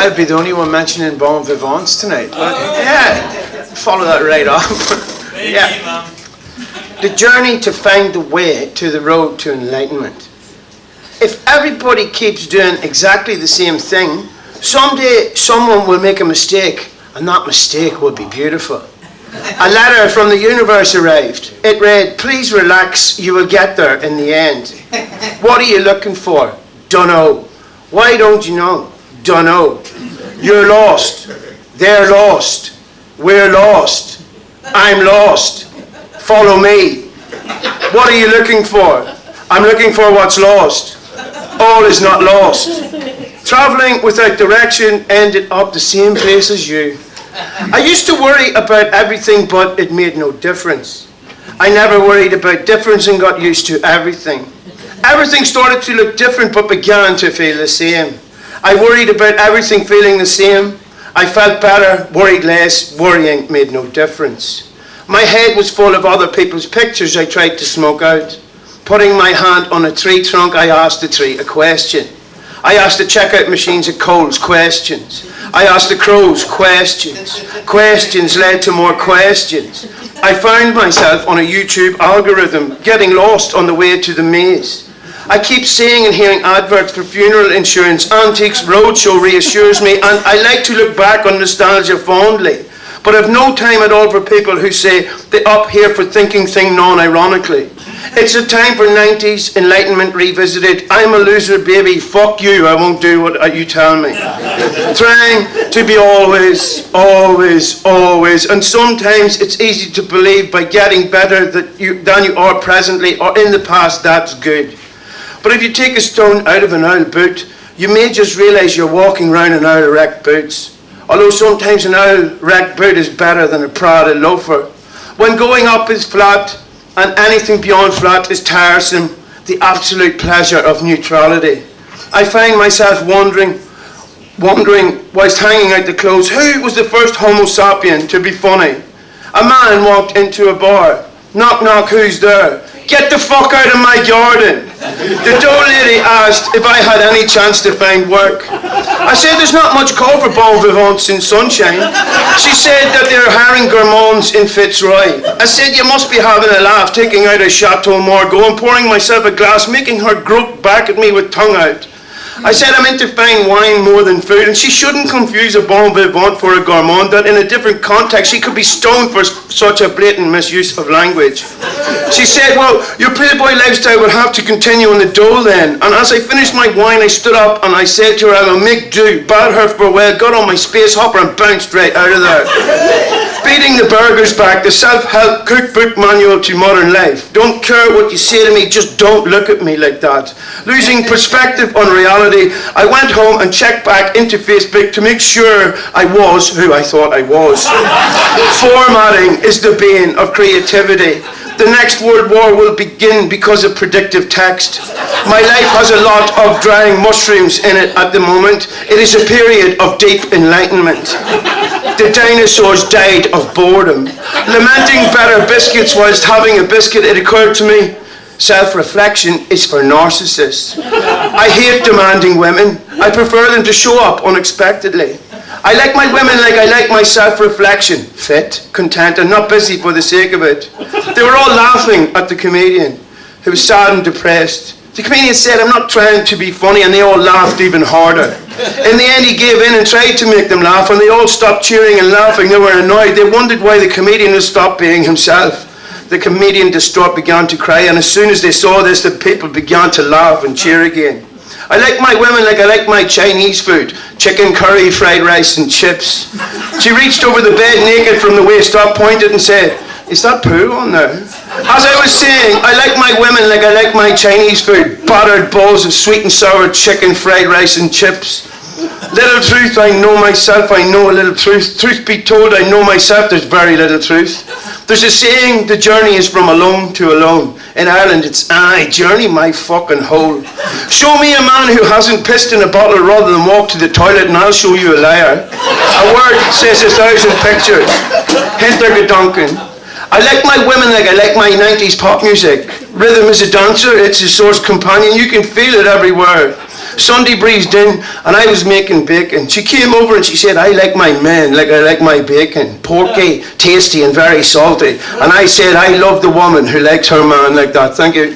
I'd be the only one mentioning bon vivants tonight. But, yeah, follow that right off. Yeah. The journey to find the way to the road to enlightenment. If everybody keeps doing exactly the same thing, someday someone will make a mistake, and that mistake will be beautiful. A letter from the universe arrived. It read, "Please relax, you will get there in the end." What are you looking for? Dunno. Why don't you know? Dunno. You're lost. They're lost. We're lost. I'm lost. Follow me. What are you looking for? I'm looking for what's lost. All is not lost. Traveling without direction ended up the same place as you. I used to worry about everything, but it made no difference. I never worried about difference and got used to everything. Everything started to look different, but began to feel the same. I worried about everything feeling the same. I felt better, worried less, worrying made no difference. My head was full of other people's pictures I tried to smoke out. Putting my hand on a tree trunk, I asked the tree a question. I asked the checkout machines at Coles questions. I asked the crows questions. Questions led to more questions. I found myself on a YouTube algorithm, getting lost on the way to the maze. I keep seeing and hearing adverts for funeral insurance. Antiques Roadshow reassures me, and I like to look back on nostalgia fondly. But I've no time at all for people who say the up here for thinking thing non-ironically. It's a time for 90s enlightenment revisited. I'm a loser, baby. Fuck you. I won't do what you tell me. Trying to be always, always, always. And sometimes it's easy to believe by getting better than you are presently or in the past, that's good. But if you take a stone out of an old boot, you may just realise you're walking around in old wrecked boots. Although sometimes an old wrecked boot is better than a Prada loafer. When going up is flat and anything beyond flat is tiresome, the absolute pleasure of neutrality. I find myself wondering whilst hanging out the clothes, who was the first Homo sapien to be funny? A man walked into a bar. Knock, knock, who's there? Get the fuck out of my garden. The door lady asked if I had any chance to find work. I said there's not much call for bon vivants in Sunshine. She said that they're hiring gourmands in Fitzroy. I said you must be having a laugh, taking out a Chateau Margaux and pouring myself a glass, making her grope back at me with tongue out. I said I'm into fine wine more than food, and she shouldn't confuse a bon vivant for a gourmand, that in a different context she could be stoned for such a blatant misuse of language. She said, well, your playboy lifestyle will have to continue on the dole then. And as I finished my wine, I stood up and I said to her, I will make do, bade her farewell, got on my space hopper and bounced right out of there. Beating the burgers back, the self-help cookbook manual to modern life. Don't care what you say to me, just don't look at me like that. Losing perspective on reality, I went home and checked back into Facebook to make sure I was who I thought I was. Formatting is the bane of creativity. The next World War will begin because of predictive text. My life has a lot of drying mushrooms in it at the moment. It is a period of deep enlightenment. The dinosaurs died of boredom. Lamenting better biscuits whilst having a biscuit, it occurred to me, self-reflection is for narcissists. I hate demanding women. I prefer them to show up unexpectedly. I like my women like I like my self-reflection. Fit, content, and not busy for the sake of it. They were all laughing at the comedian, who was sad and depressed. The comedian said, I'm not trying to be funny, and they all laughed even harder. In the end, he gave in and tried to make them laugh, and they all stopped cheering and laughing. They were annoyed. They wondered why the comedian had stopped being himself. The comedian, distraught, began to cry, and as soon as they saw this, the people began to laugh and cheer again. I like my women like I like my Chinese food. Chicken curry, fried rice and chips. She reached over the bed naked from the waist up, pointed and said, is that poo on there? As I was saying, I like my women like I like my Chinese food. Battered balls of sweet and sour chicken, fried rice and chips. Little truth, I know myself, I know a little truth. Truth be told, I know myself, there's very little truth. There's a saying, the journey is from alone to alone. In Ireland, it's, aye, journey my fucking hole. Show me a man who hasn't pissed in a bottle rather than walk to the toilet and I'll show you a liar. A word says 1,000 pictures. Hintergedanken. I like my women like I like my 90s pop music. Rhythm is a dancer, it's a source companion, you can feel it everywhere. Sunday breezed in, and I was making bacon. She came over and she said, I like my men like I like my bacon. Porky, tasty and very salty. And I said, I love the woman who likes her man like that. Thank you.